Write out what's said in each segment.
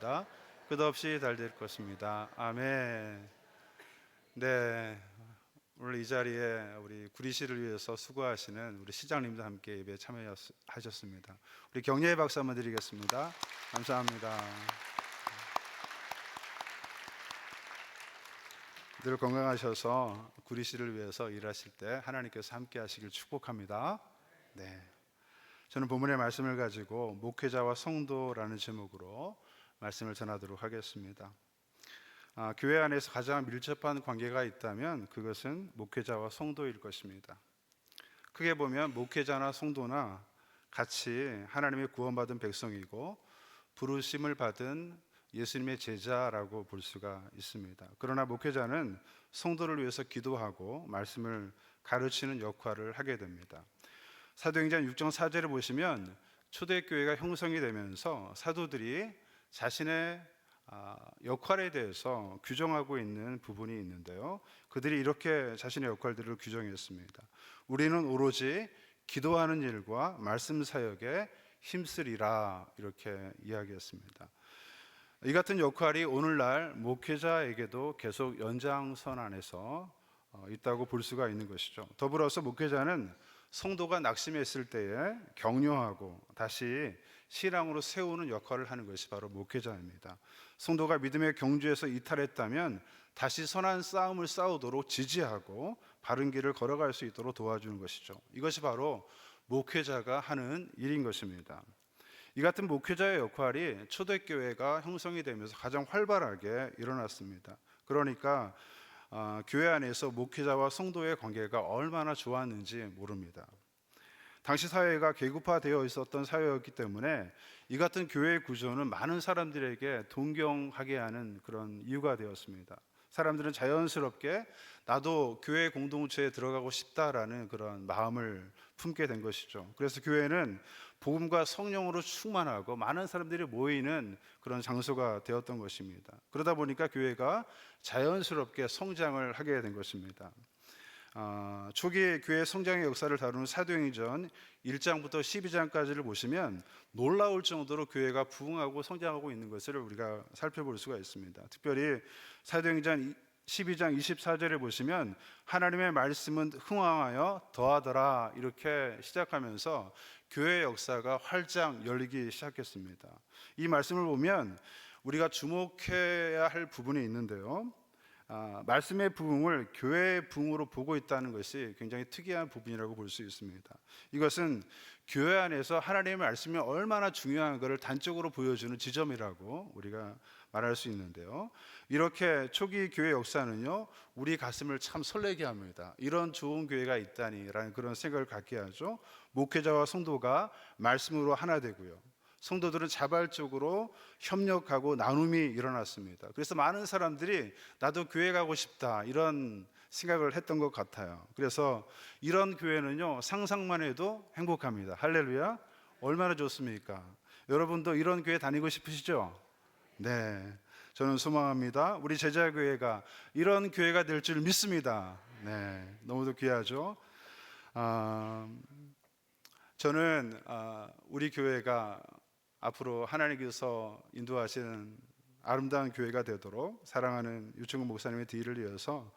것입니다. 끝없이 달될 것입니다. 아멘. 네, 오늘 이 자리에 우리 구리시를 위해서 수고하시는 우리 시장님도 함께 예배에 참여하셨습니다. 우리 격려의 박수 한번 드리겠습니다. 감사합니다. 늘 건강하셔서 구리시를 위해서 일하실 때 하나님께서 함께 하시길 축복합니다. 네, 저는 본문의 말씀을 가지고 목회자와 성도라는 제목으로 말씀을 전하도록 하겠습니다. 교회 안에서 가장 밀접한 관계가 있다면 그것은 목회자와 성도일 것입니다. 크게 보면 목회자나 성도나 같이 하나님의 구원받은 백성이고 부르심을 받은 예수님의 제자라고 볼 수가 있습니다. 그러나 목회자는 성도를 위해서 기도하고 말씀을 가르치는 역할을 하게 됩니다. 사도행전 6장 4절을 보시면 초대교회가 형성이 되면서 사도들이 자신의 역할에 대해서 규정하고 있는 부분이 있는데요, 그들이 이렇게 자신의 역할들을 규정했습니다. 우리는 오로지 기도하는 일과 말씀 사역에 힘쓰리라, 이렇게 이야기했습니다. 이 같은 역할이 오늘날 목회자에게도 계속 연장선 안에서 있다고 볼 수가 있는 것이죠. 더불어서 목회자는 성도가 낙심했을 때에 격려하고 다시 신앙으로 세우는 역할을 하는 것이 바로 목회자입니다. 성도가 믿음의 경주에서 이탈했다면 다시 선한 싸움을 싸우도록 지지하고 바른 길을 걸어갈 수 있도록 도와주는 것이죠. 이것이 바로 목회자가 하는 일인 것입니다. 이 같은 목회자의 역할이 초대교회가 형성이 되면서 가장 활발하게 일어났습니다. 그러니까 교회 안에서 목회자와 성도의 관계가 얼마나 좋았는지 모릅니다. 당시 사회가 계급화되어 있었던 사회였기 때문에 이 같은 교회의 구조는 많은 사람들에게 동경하게 하는 그런 이유가 되었습니다. 사람들은 자연스럽게 나도 교회 공동체에 들어가고 싶다라는 그런 마음을 품게 된 것이죠. 그래서 교회는 복음과 성령으로 충만하고 많은 사람들이 모이는 그런 장소가 되었던 것입니다. 그러다 보니까 교회가 자연스럽게 성장을 하게 된 것입니다. 초기 교회 성장의 역사를 다루는 사도행전 1장부터 12장까지를 보시면 놀라울 정도로 교회가 부흥하고 성장하고 있는 것을 우리가 살펴볼 수가 있습니다. 특별히 사도행전 12장 24절에 보시면 하나님의 말씀은 흥왕하여 더하더라, 이렇게 시작하면서 교회의 역사가 활짝 열리기 시작했습니다. 이 말씀을 보면 우리가 주목해야 할 부분이 있는데요, 말씀의 부흥을 교회의 부흥으로 보고 있다는 것이 굉장히 특이한 부분이라고 볼 수 있습니다. 이것은 교회 안에서 하나님의 말씀이 얼마나 중요한 것을 단적으로 보여주는 지점이라고 우리가 말할 수 있는데요, 이렇게 초기 교회 역사는요, 우리 가슴을 참 설레게 합니다. 이런 좋은 교회가 있다니라는 그런 생각을 갖게 하죠. 목회자와 성도가 말씀으로 하나 되고요, 성도들은 자발적으로 협력하고 나눔이 일어났습니다. 그래서 많은 사람들이 나도 교회 가고 싶다, 이런 생각을 했던 것 같아요. 그래서 이런 교회는요, 상상만 해도 행복합니다. 할렐루야. 얼마나 좋습니까? 여러분도 이런 교회 다니고 싶으시죠? 네, 저는 소망합니다. 우리 제자교회가 이런 교회가 될 줄 믿습니다. 네, 너무도 귀하죠. 저는 우리 교회가 앞으로 하나님께서 인도하시는 아름다운 교회가 되도록 사랑하는 유충근 목사님의 뒤를 이어서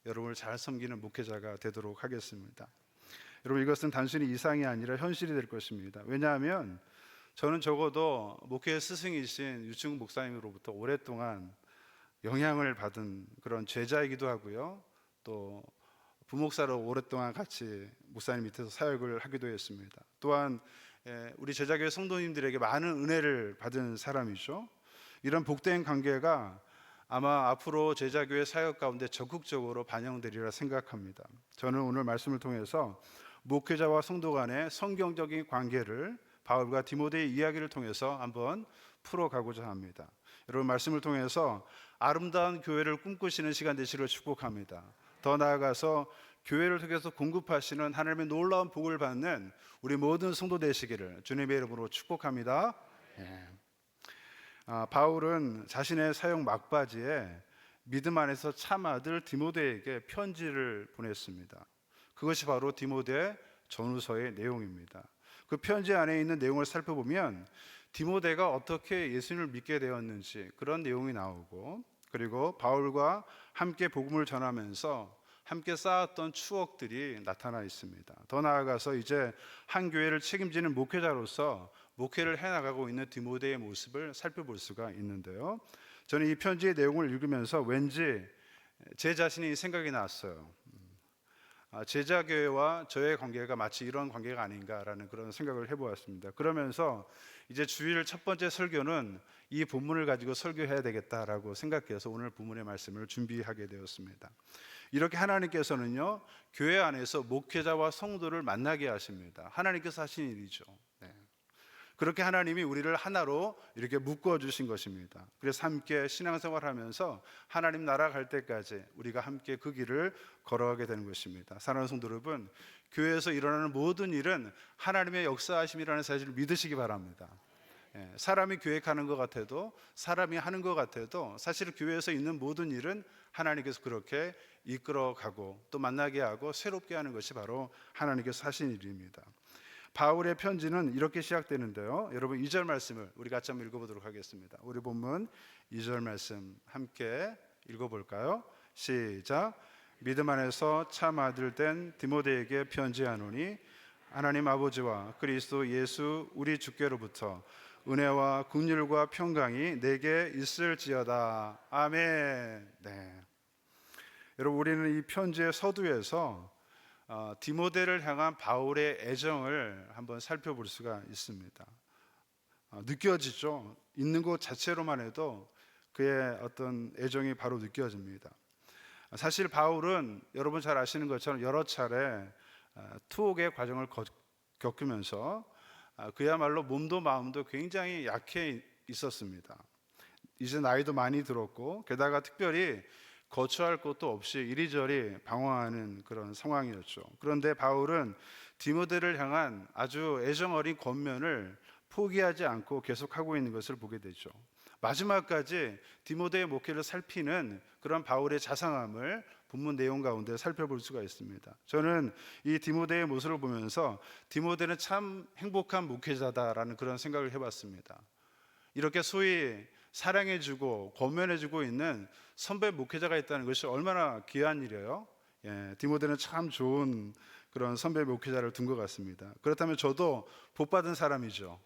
여러분을 잘 섬기는 목회자가 되도록 하겠습니다. 여러분, 이것은 단순히 이상이 아니라 현실이 될 것입니다. 왜냐하면 저는 적어도 목회의 스승이신 유충근 목사님으로부터 오랫동안 영향을 받은 그런 제자이기도 하고요, 또 부목사로 오랫동안 같이 목사님 밑에서 사역을 하기도 했습니다. 또한 우리 제자교회 성도님들에게 많은 은혜를 받은 사람이죠. 이런 복된 관계가 아마 앞으로 제자교회 사역 가운데 적극적으로 반영되리라 생각합니다. 저는 오늘 말씀을 통해서 목회자와 성도 간의 성경적인 관계를 바울과 디모데의 이야기를 통해서 한번 풀어가고자 합니다. 여러분, 말씀을 통해서 아름다운 교회를 꿈꾸시는 시간 되시기를 축복합니다. 더 나아가서 교회를 통해서 공급하시는 하나님의 놀라운 복을 받는 우리 모든 성도 되시기를 주님의 이름으로 축복합니다. 바울은 자신의 사역 막바지에 믿음 안에서 참 아들 디모데에게 편지를 보냈습니다. 그것이 바로 디모데 전후서의 내용입니다. 그 편지 안에 있는 내용을 살펴보면 디모데가 어떻게 예수님을 믿게 되었는지 그런 내용이 나오고, 그리고 바울과 함께 복음을 전하면서 함께 쌓았던 추억들이 나타나 있습니다. 더 나아가서 이제 한 교회를 책임지는 목회자로서 목회를 해나가고 있는 디모데의 모습을 살펴볼 수가 있는데요. 저는 이 편지의 내용을 읽으면서 왠지 제 자신이 생각이 났어요. 제자교회와 저의 관계가 마치 이런 관계가 아닌가라는 그런 생각을 해보았습니다. 그러면서 이제 주일 첫 번째 설교는 이 본문을 가지고 설교해야 되겠다라고 생각해서 오늘 본문의 말씀을 준비하게 되었습니다. 이렇게 하나님께서는요, 교회 안에서 목회자와 성도를 만나게 하십니다. 하나님께서 하신 일이죠. 네. 그렇게 하나님이 우리를 하나로 이렇게 묶어주신 것입니다. 그래서 함께 신앙생활하면서 하나님 나라 갈 때까지 우리가 함께 그 길을 걸어가게 되는 것입니다. 사랑하는 성도 여러분, 교회에서 일어나는 모든 일은 하나님의 역사하심이라는 사실을 믿으시기 바랍니다. 사람이 계획하는 것 같아도, 사람이 하는 것 같아도 사실 교회에서 있는 모든 일은 하나님께서 그렇게 이끌어가고 또 만나게 하고 새롭게 하는 것이 바로 하나님께서 하신 일입니다. 바울의 편지는 이렇게 시작되는데요. 여러분 2절 말씀을 우리 같이 한번 읽어보도록 하겠습니다. 우리 본문 2절 말씀 함께 읽어볼까요? 시작. 믿음 안에서 참 아들 된 디모데에게 편지하노니 하나님 아버지와 그리스도 예수 우리 주께로부터 은혜와 긍휼과 평강이 내게 있을지어다. 아멘. 네. 여러분 우리는 이 편지의 서두에서 디모데를 향한 바울의 애정을 한번 살펴볼 수가 있습니다. 느껴지죠. 있는 것 자체로만 해도 그의 어떤 애정이 바로 느껴집니다. 사실 바울은 여러분 잘 아시는 것처럼 여러 차례 투옥의 과정을 겪으면서 그야말로 몸도 마음도 굉장히 약해 있었습니다. 이제 나이도 많이 들었고 게다가 특별히 거처할 곳도 없이 이리저리 방황하는 그런 상황이었죠. 그런데 바울은 디모데를 향한 아주 애정 어린 권면을 포기하지 않고 계속하고 있는 것을 보게 되죠. 마지막까지 디모데의 목회를 살피는 그런 바울의 자상함을 본문 내용 가운데 살펴볼 수가 있습니다. 저는 이 디모데의 모습을 보면서 디모데는 참 행복한 목회자다라는 그런 생각을 해봤습니다. 이렇게 소위 사랑해주고 권면해주고 있는 선배 목회자가 있다는 것이 얼마나 귀한 일이에요. 디모데는 참 좋은 그런 선배 목회자를 둔 것 같습니다. 그렇다면 저도 복받은 사람이죠.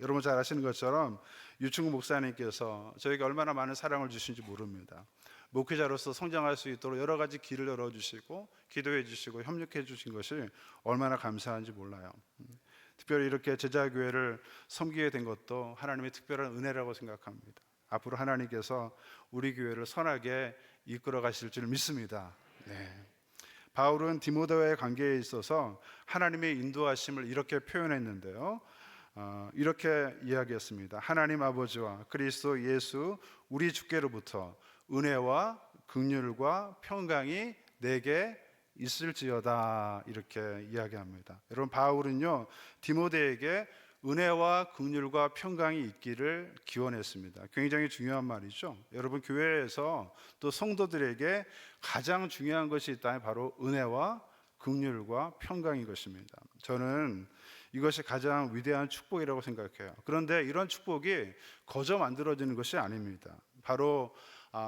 여러분 잘 아시는 것처럼 유충구 목사님께서 저에게 얼마나 많은 사랑을 주신지 모릅니다. 목회자로서 성장할 수 있도록 여러 가지 길을 열어주시고 기도해 주시고 협력해 주신 것이 얼마나 감사한지 몰라요. 특별히 이렇게 제자교회를 섬기게 된 것도 하나님의 특별한 은혜라고 생각합니다. 앞으로 하나님께서 우리 교회를 선하게 이끌어 가실 줄 믿습니다. 바울은 디모데와의 관계에 있어서 하나님의 인도하심을 이렇게 표현했는데요. 이렇게 이야기했습니다. 하나님 아버지와 그리스도 예수 우리 주께로부터 은혜와 긍휼과 평강이 내게 있을지어다 이렇게 이야기합니다. 여러분 바울은요 디모데에게 은혜와 긍휼과 평강이 있기를 기원했습니다. 굉장히 중요한 말이죠. 여러분 교회에서 또 성도들에게 가장 중요한 것이 있다면 바로 은혜와 긍휼과 평강인 것입니다. 저는 이것이 가장 위대한 축복이라고 생각해요. 그런데 이런 축복이 거저 만들어지는 것이 아닙니다. 바로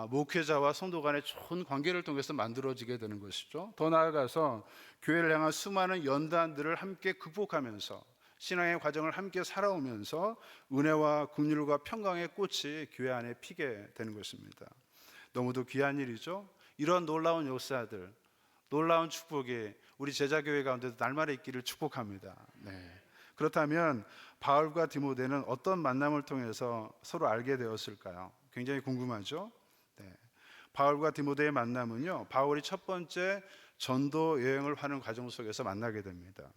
목회자와 성도 간의 좋은 관계를 통해서 만들어지게 되는 것이죠. 더 나아가서 교회를 향한 수많은 연단들을 함께 극복하면서 신앙의 과정을 함께 살아오면서 은혜와 긍휼과 평강의 꽃이 교회 안에 피게 되는 것입니다. 너무도 귀한 일이죠. 이런 놀라운 역사들, 놀라운 축복이 우리 제자교회 가운데도 날마다 있기를 축복합니다. 그렇다면 바울과 디모데는 어떤 만남을 통해서 서로 알게 되었을까요? 굉장히 궁금하죠. 바울과 디모데의 만남은요 바울이 첫 번째 전도 여행을 하는 과정 속에서 만나게 됩니다.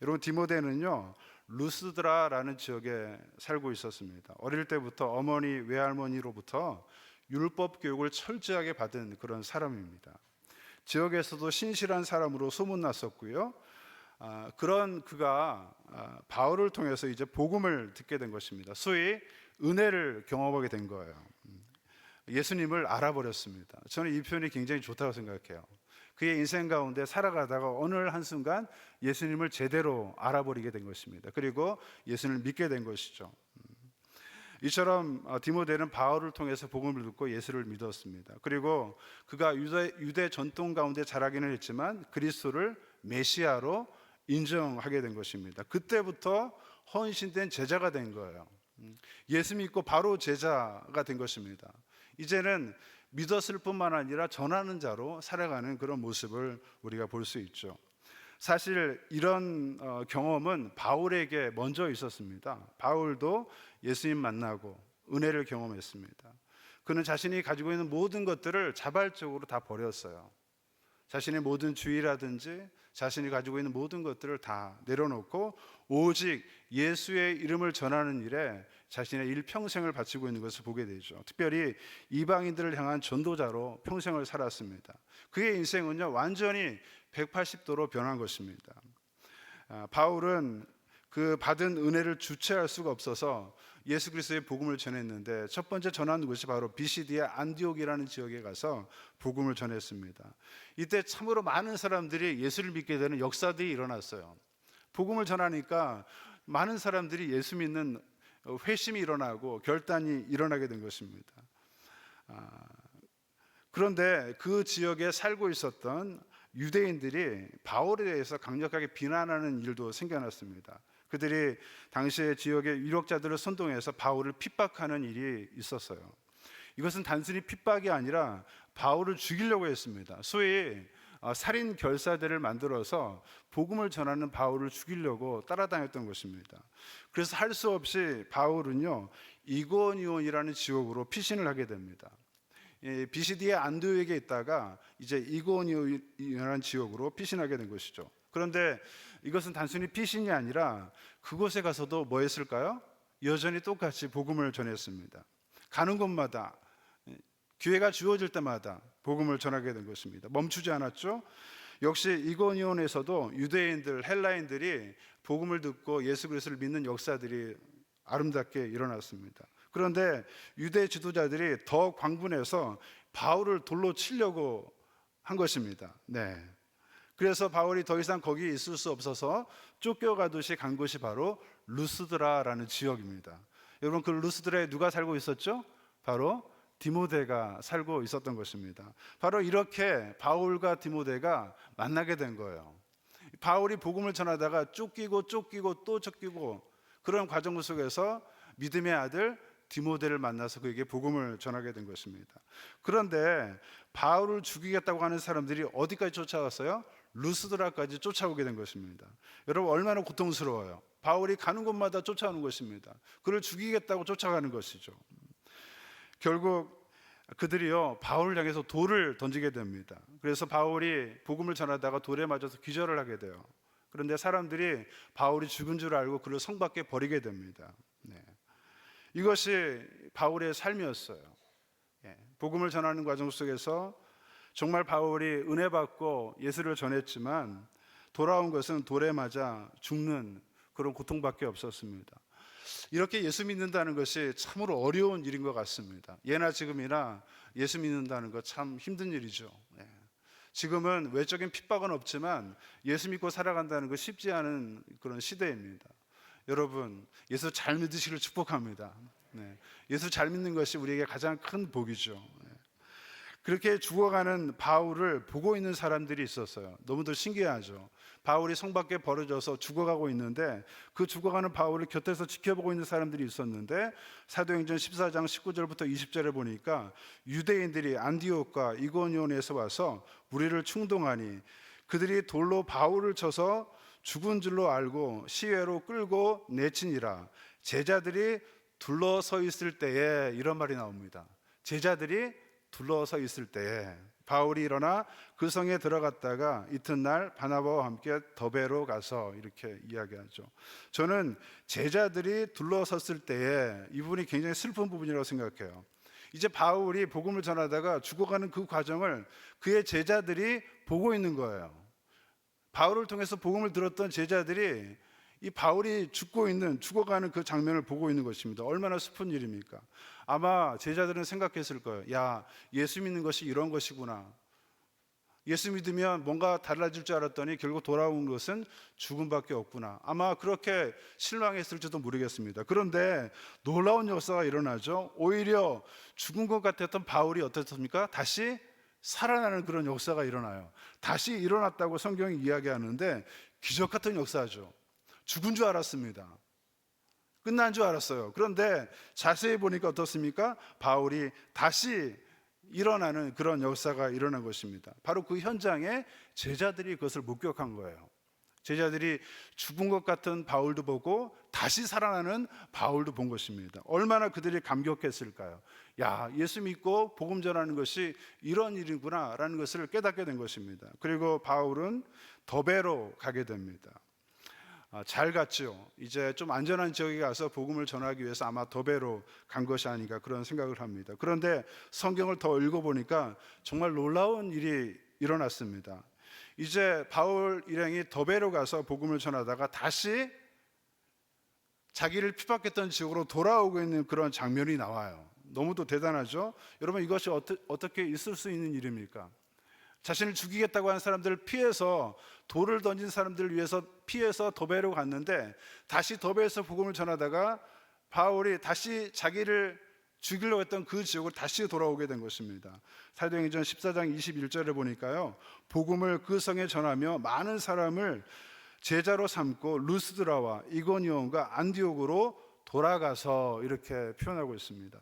여러분 디모데는요 루스드라라는 지역에 살고 있었습니다. 어릴 때부터 어머니 외할머니로부터 율법 교육을 철저하게 받은 그런 사람입니다. 지역에서도 신실한 사람으로 소문났었고요. 그런 그가 바울을 통해서 이제 복음을 듣게 된 것입니다. 소위 은혜를 경험하게 된 거예요. 예수님을 알아버렸습니다. 저는 이 표현이 굉장히 좋다고 생각해요. 그의 인생 가운데 살아가다가 어느 한순간 예수님을 제대로 알아버리게 된 것입니다. 그리고 예수님을 믿게 된 것이죠. 이처럼 디모데는 바울을 통해서 복음을 듣고 예수를 믿었습니다. 그리고 그가 유대 전통 가운데 자라기는 했지만 그리스도를 메시아로 인정하게 된 것입니다. 그때부터 헌신된 제자가 된 거예요. 예수 믿고 바로 제자가 된 것입니다. 이제는 믿었을 뿐만 아니라 전하는 자로 살아가는 그런 모습을 우리가 볼 수 있죠. 사실 이런 경험은 바울에게 먼저 있었습니다. 바울도 예수님 만나고 은혜를 경험했습니다. 그는 자신이 가지고 있는 모든 것들을 자발적으로 다 버렸어요. 자신의 모든 주의라든지 자신이 가지고 있는 모든 것들을 다 내려놓고 오직 예수의 이름을 전하는 일에 자신의 일평생을 바치고 있는 것을 보게 되죠. 특별히 이방인들을 향한 전도자로 평생을 살았습니다. 그의 인생은요 완전히 180도로 변한 것입니다. 바울은 그 받은 은혜를 주체할 수가 없어서 예수 그리스도의 복음을 전했는데 첫 번째 전한 곳이 바로 비시디의 안디옥이라는 지역에 가서 복음을 전했습니다. 이때 참으로 많은 사람들이 예수를 믿게 되는 역사들이 일어났어요. 복음을 전하니까 많은 사람들이 예수 믿는 회심이 일어나고 결단이 일어나게 된 것입니다. 그런데 그 지역에 살고 있었던 유대인들이 바울에 대해서 강력하게 비난하는 일도 생겨났습니다. 그들이 당시의 지역의 유력자들을 선동해서 바울을 핍박하는 일이 있었어요. 이것은 단순히 핍박이 아니라 바울을 죽이려고 했습니다. 소위 살인 결사대를 만들어서 복음을 전하는 바울을 죽이려고 따라다녔던 것입니다. 그래서 할 수 없이 바울은요 이고니온이라는 지역으로 피신을 하게 됩니다. 비시디의 안디옥에 있다가 이제 이고니온이라는 지역으로 피신하게 된 것이죠. 그런데 이것은 단순히 피신이 아니라 그곳에 가서도 뭐 했을까요? 여전히 똑같이 복음을 전했습니다. 가는 곳마다 기회가 주어질 때마다 복음을 전하게 된 것입니다. 멈추지 않았죠. 역시 이고니온에서도 유대인들, 헬라인들이 복음을 듣고 예수 그리스도를 믿는 역사들이 아름답게 일어났습니다. 그런데 유대 지도자들이 더 광분해서 바울을 돌로 치려고 한 것입니다. 그래서 바울이 더 이상 거기 있을 수 없어서 쫓겨가듯이 간 곳이 바로 루스드라라는 지역입니다. 여러분 그 루스드라에 누가 살고 있었죠? 바로 디모데가 살고 있었던 것입니다. 바로 이렇게 바울과 디모데가 만나게 된 거예요. 바울이 복음을 전하다가 쫓기고 또 쫓기고 그런 과정 속에서 믿음의 아들 디모데를 만나서 그에게 복음을 전하게 된 것입니다. 그런데 바울을 죽이겠다고 하는 사람들이 어디까지 쫓아왔어요? 루스드라까지 쫓아오게 된 것입니다. 여러분 얼마나 고통스러워요. 바울이 가는 곳마다 쫓아오는 것입니다. 그를 죽이겠다고 쫓아가는 것이죠. 결국 그들이요 바울을 향해서 돌을 던지게 됩니다. 그래서 바울이 복음을 전하다가 돌에 맞아서 기절을 하게 돼요. 그런데 사람들이 바울이 죽은 줄 알고 그를 성 밖에 버리게 됩니다. 이것이 바울의 삶이었어요. 복음을 전하는 과정 속에서 정말 바울이 은혜 받고 예수를 전했지만 돌아온 것은 돌에 맞아 죽는 그런 고통밖에 없었습니다. 이렇게 예수 믿는다는 것이 참으로 어려운 일인 것 같습니다. 예나 지금이나 예수 믿는다는 것 참 힘든 일이죠. 지금은 외적인 핍박은 없지만 예수 믿고 살아간다는 것 쉽지 않은 그런 시대입니다. 여러분 예수 잘 믿으시기를 축복합니다. 예수 잘 믿는 것이 우리에게 가장 큰 복이죠. 그렇게 죽어가는 바울을 보고 있는 사람들이 있었어요. 너무도 신기하죠. 바울이 성 밖에 버려져서 죽어가고 있는데 그 죽어가는 바울을 곁에서 지켜보고 있는 사람들이 있었는데 사도행전 14장 19절부터 20절에 보니까 유대인들이 안디옥과 이고니온에서 와서 우리를 충동하니 그들이 돌로 바울을 쳐서 죽은 줄로 알고 시외로 끌고 내치니라. 제자들이 둘러서 있을 때에 이런 말이 나옵니다. 제자들이 둘러서 있을 때에 바울이 일어나 그 성에 들어갔다가 이튿날 바나바와 함께 더베로 가서 이렇게 이야기하죠. 저는 제자들이 둘러섰을 때에 이 부분이 굉장히 슬픈 부분이라고 생각해요. 이제 바울이 복음을 전하다가 죽어가는 그 과정을 그의 제자들이 보고 있는 거예요. 바울을 통해서 복음을 들었던 제자들이 이 바울이 죽어가는 그 장면을 보고 있는 것입니다. 얼마나 슬픈 일입니까? 아마 제자들은 생각했을 거예요. 야, 예수 믿는 것이 이런 것이구나. 예수 믿으면 뭔가 달라질 줄 알았더니 결국 돌아온 것은 죽음밖에 없구나. 아마 그렇게 실망했을지도 모르겠습니다. 그런데 놀라운 역사가 일어나죠. 오히려 죽은 것 같았던 바울이 어떻습니까? 다시 살아나는 그런 역사가 일어나요. 다시 일어났다고 성경이 이야기하는데 기적 같은 역사죠. 죽은 줄 알았습니다. 끝난 줄 알았어요. 그런데 자세히 보니까 어떻습니까? 바울이 다시 일어나는 그런 역사가 일어난 것입니다. 바로 그 현장에 제자들이 그것을 목격한 거예요. 제자들이 죽은 것 같은 바울도 보고 다시 살아나는 바울도 본 것입니다. 얼마나 그들이 감격했을까요? 야, 예수 믿고 복음 전하는 것이 이런 일이구나 라는 것을 깨닫게 된 것입니다. 그리고 바울은 더베로 가게 됩니다. 잘 갔죠. 이제 좀 안전한 지역에 가서 복음을 전하기 위해서 아마 더베로 간 것이 아닌가 그런 생각을 합니다. 그런데 성경을 더 읽어보니까 정말 놀라운 일이 일어났습니다. 이제 바울 일행이 더베로 가서 복음을 전하다가 다시 자기를 핍박했던 지역으로 돌아오고 있는 그런 장면이 나와요. 너무도 대단하죠. 여러분, 이것이 어떻게 있을 수 있는 일입니까? 자신을 죽이겠다고 하는 사람들을 피해서, 돌을 던진 사람들을 위해서 피해서 더베로 갔는데 다시 더베에서 복음을 전하다가 바울이 다시 자기를 죽이려고 했던 그 지역으로 다시 돌아오게 된 것입니다. 사도행전 14장 21절에 보니까요, 복음을 그 성에 전하며 많은 사람을 제자로 삼고 루스드라와 이고니온과 안디옥으로 돌아가서, 이렇게 표현하고 있습니다.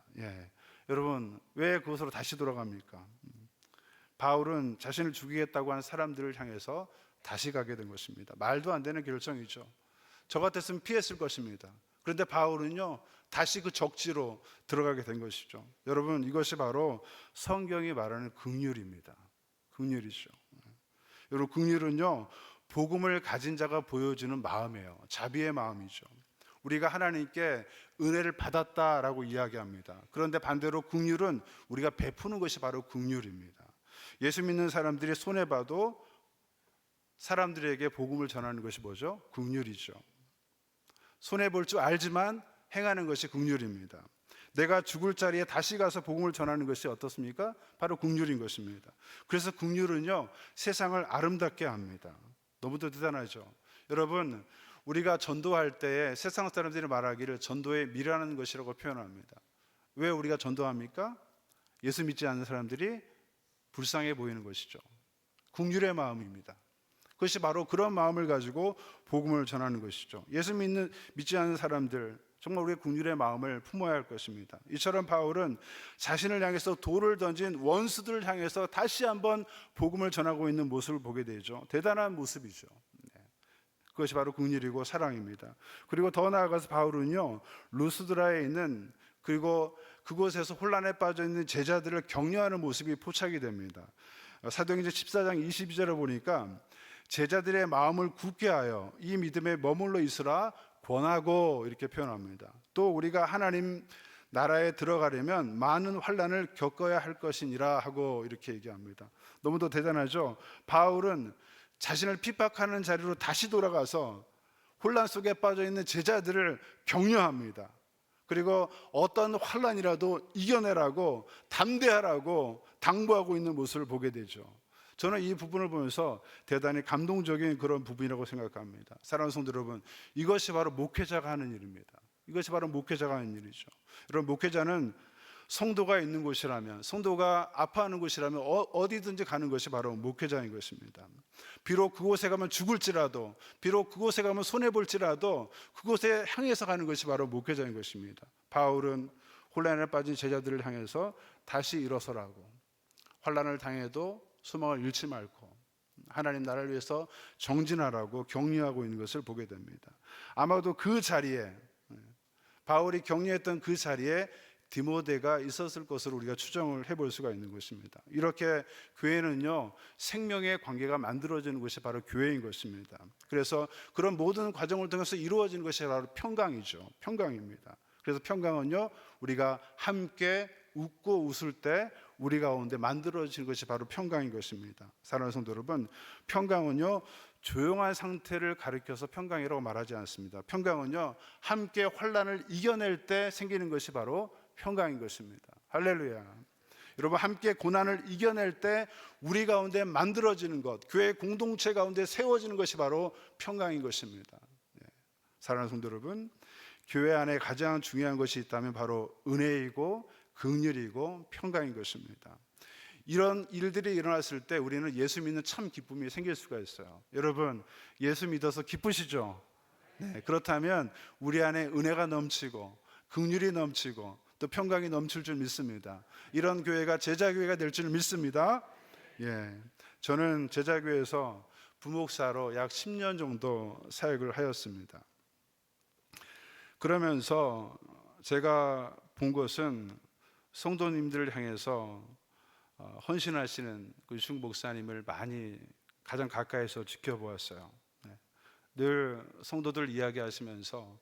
여러분, 왜 그곳으로 다시 돌아갑니까? 바울은 자신을 죽이겠다고 하는 사람들을 향해서 다시 가게 된 것입니다. 말도 안 되는 결정이죠. 저 같았으면 피했을 것입니다. 그런데 바울은요, 다시 그 적지로 들어가게 된 것이죠. 여러분, 이것이 바로 성경이 말하는 긍휼입니다. 긍휼이죠. 여러분, 긍휼은요, 복음을 가진 자가 보여주는 마음이에요. 자비의 마음이죠. 우리가 하나님께 은혜를 받았다라고 이야기합니다. 그런데 반대로 긍휼은 우리가 베푸는 것이 바로 긍휼입니다. 예수 믿는 사람들이 손해봐도 사람들에게 복음을 전하는 것이 뭐죠? 긍휼이죠. 손해볼 줄 알지만 행하는 것이 긍휼입니다. 내가 죽을 자리에 다시 가서 복음을 전하는 것이 어떻습니까? 바로 긍휼인 것입니다. 그래서 긍휼은요, 세상을 아름답게 합니다. 너무도 대단하죠. 여러분, 우리가 전도할 때에 세상 사람들이 말하기를 전도의 미라는 것이라고 표현합니다. 왜 우리가 전도합니까? 예수 믿지 않는 사람들이 불쌍해 보이는 것이죠. 긍휼의 마음입니다. 그것이 바로 그런 마음을 가지고 복음을 전하는 것이죠. 예수 믿지 않는 사람들, 정말 우리의 긍휼의 마음을 품어야 할 것입니다. 이처럼 바울은 자신을 향해서 돌을 던진 원수들을 향해서 다시 한번 복음을 전하고 있는 모습을 보게 되죠. 대단한 모습이죠. 그것이 바로 긍휼이고 사랑입니다. 그리고 더 나아가서 바울은요, 루스드라에 있는, 그리고 그곳에서 혼란에 빠져 있는 제자들을 격려하는 모습이 포착이 됩니다. 사도행전 14장 22절을 보니까 제자들의 마음을 굳게 하여 이 믿음에 머물러 있으라 권하고, 이렇게 표현합니다. 또 우리가 하나님 나라에 들어가려면 많은 환난을 겪어야 할 것이니라 하고 이렇게 얘기합니다. 너무도 대단하죠. 바울은 자신을 핍박하는 자리로 다시 돌아가서 혼란 속에 빠져 있는 제자들을 격려합니다. 그리고 어떤 환난이라도 이겨내라고, 담대하라고 당부하고 있는 모습을 보게 되죠. 저는 이 부분을 보면서 대단히 감동적인 그런 부분이라고 생각합니다. 사랑하는 성도 여러분, 이것이 바로 목회자가 하는 일입니다. 이것이 바로 목회자가 하는 일이죠. 여러분, 목회자는 성도가 있는 곳이라면, 성도가 아파하는 곳이라면 어디든지 가는 것이 바로 목회자인 것입니다. 비록 그곳에 가면 죽을지라도, 비록 그곳에 가면 손해볼지라도 그곳에 향해서 가는 것이 바로 목회자인 것입니다. 바울은 혼란에 빠진 제자들을 향해서 다시 일어서라고, 환난을 당해도 소망을 잃지 말고 하나님 나라를 위해서 정진하라고 격려하고 있는 것을 보게 됩니다. 아마도 그 자리에, 바울이 격려했던 그 자리에 디모데가 있었을 것으로 우리가 추정을 해볼 수가 있는 것입니다. 이렇게 교회는요, 생명의 관계가 만들어지는 것이 바로 교회인 것입니다. 그래서 그런 모든 과정을 통해서 이루어지는 것이 바로 평강이죠. 평강입니다. 그래서 평강은요, 우리가 함께 웃고 웃을 때 우리 가운데 만들어지는 것이 바로 평강인 것입니다. 사랑하는 성도 여러분, 평강은요, 조용한 상태를 가리켜서 평강이라고 말하지 않습니다. 평강은요, 함께 환난을 이겨낼 때 생기는 것이 바로 평강인 것입니다. 할렐루야. 여러분, 함께 고난을 이겨낼 때 우리 가운데 만들어지는 것, 교회 공동체 가운데 세워지는 것이 바로 평강인 것입니다. 사랑하는 성도 여러분, 교회 안에 가장 중요한 것이 있다면 바로 은혜이고 긍휼이고 평강인 것입니다. 이런 일들이 일어났을 때 우리는 예수 믿는 참 기쁨이 생길 수가 있어요. 여러분, 예수 믿어서 기쁘시죠? 네, 그렇다면 우리 안에 은혜가 넘치고 긍휼이 넘치고 또 평강이 넘칠 줄 믿습니다. 이런 교회가 제자교회가 될 줄 믿습니다. 저는 제자교회에서 부목사로 약 10년 정도 사역을 하였습니다. 그러면서 제가 본 것은 성도님들을 향해서 헌신하시는 그 유충 목사님을 많이 가장 가까이서 지켜보았어요. 늘 성도들 이야기하시면서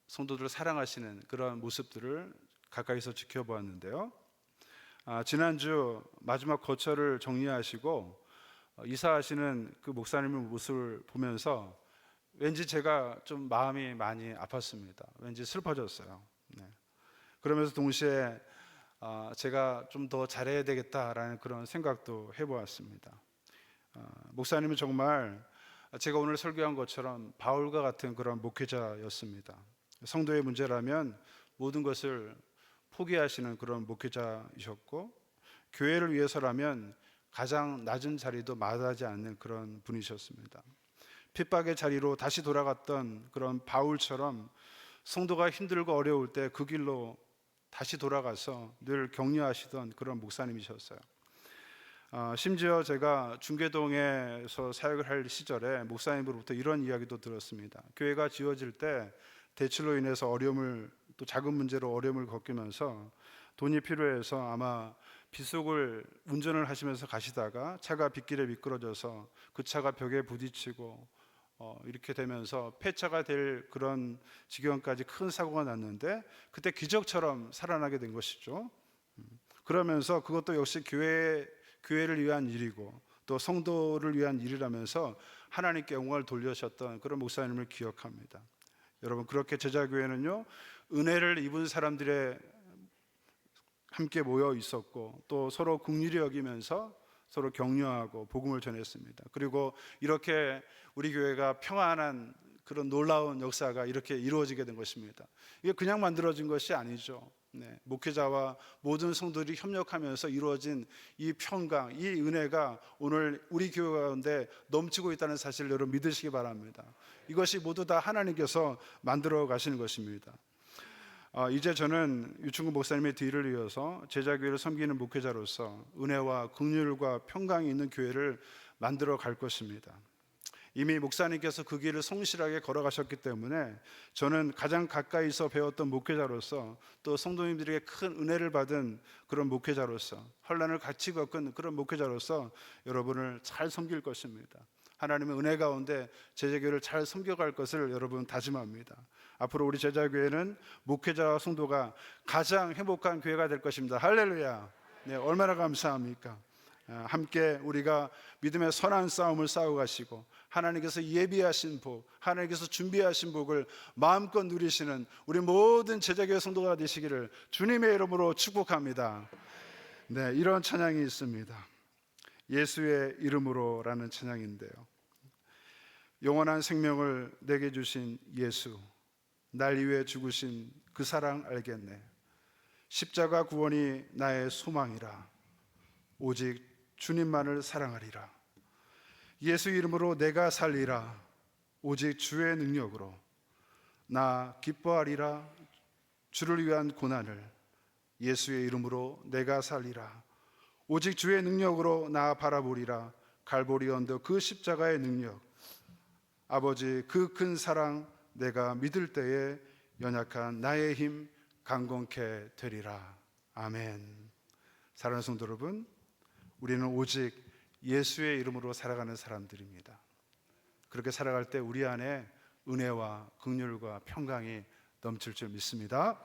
성도들을 사랑하시는 그런 모습들을 가까이서 지켜보았는데요. 지난주 마지막 거처를 정리하시고 이사하시는 그 목사님의 모습을 보면서 왠지 제가 좀 마음이 많이 아팠습니다. 왠지 슬퍼졌어요. 그러면서 동시에 제가 좀 더 잘해야 되겠다라는 그런 생각도 해보았습니다. 목사님은 정말 제가 오늘 설교한 것처럼 바울과 같은 그런 목회자였습니다. 성도의 문제라면 모든 것을 포기하시는 그런 목회자이셨고, 교회를 위해서라면 가장 낮은 자리도 마다하지 않는 그런 분이셨습니다. 핍박의 자리로 다시 돌아갔던 그런 바울처럼 성도가 힘들고 어려울 때 그 길로 다시 돌아가서 늘 격려하시던 그런 목사님이셨어요. 심지어 제가 중계동에서 사역을 할 시절에 목사님으로부터 이런 이야기도 들었습니다. 교회가 지어질 때 대출로 인해서 어려움을, 또 자금 문제로 어려움을 겪으면서 돈이 필요해서 아마 빗속을 운전을 하시면서 가시다가 차가 빗길에 미끄러져서 그 차가 벽에 부딪히고 이렇게 되면서 폐차가 될 그런 지경까지 큰 사고가 났는데 그때 기적처럼 살아나게 된 것이죠. 그러면서 그것도 역시 교회를 위한 일이고 또 성도를 위한 일이라면서 하나님께 영광을 돌려주셨던 그런 목사님을 기억합니다. 여러분, 그렇게 제자교회는요, 은혜를 입은 사람들의 함께 모여 있었고 또 서로 긍휼히 여기면서 서로 격려하고 복음을 전했습니다. 그리고 이렇게 우리 교회가 평안한 그런 놀라운 역사가 이렇게 이루어지게 된 것입니다. 이게 그냥 만들어진 것이 아니죠. 목회자와 모든 성도들이 협력하면서 이루어진 이 평강, 이 은혜가 오늘 우리 교회 가운데 넘치고 있다는 사실을 여러분 믿으시기 바랍니다. 이것이 모두 다 하나님께서 만들어 가시는 것입니다. 이제 저는 유충구 목사님의 뒤를 이어서 제자교회를 섬기는 목회자로서 은혜와 긍휼과 평강이 있는 교회를 만들어 갈 것입니다. 이미 목사님께서 그 길을 성실하게 걸어가셨기 때문에 저는 가장 가까이서 배웠던 목회자로서 또 성도님들에게 큰 은혜를 받은 그런 목회자로서 환난을 같이 겪은 그런 목회자로서 여러분을 잘 섬길 것입니다. 하나님의 은혜 가운데 제자교회를 잘 섬겨갈 것을 여러분 다짐합니다. 앞으로 우리 제자교회는 목회자와 성도가 가장 행복한 교회가 될 것입니다. 할렐루야. 얼마나 감사합니까? 함께 우리가 믿음의 선한 싸움을 싸워가시고 하나님께서 예비하신 복, 하나님께서 준비하신 복을 마음껏 누리시는 우리 모든 제자교회 성도가 되시기를 주님의 이름으로 축복합니다. 이런 찬양이 있습니다. 예수의 이름으로라는 찬양인데요, 영원한 생명을 내게 주신 예수, 날 위해 죽으신 그 사랑 알겠네. 십자가 구원이 나의 소망이라. 오직 주님만을 사랑하리라. 예수 이름으로 내가 살리라. 오직 주의 능력으로 나 기뻐하리라. 주를 위한 고난을 예수의 이름으로 내가 살리라. 오직 주의 능력으로 나 바라보리라. 갈보리 언덕 그 십자가의 능력, 아버지 그 큰 사랑 내가 믿을 때에 연약한 나의 힘 강건케 되리라. 아멘. 사랑하는 성도 여러분, 우리는 오직 예수의 이름으로 살아가는 사람들입니다. 그렇게 살아갈 때 우리 안에 은혜와 긍휼과 평강이 넘칠 줄 믿습니다.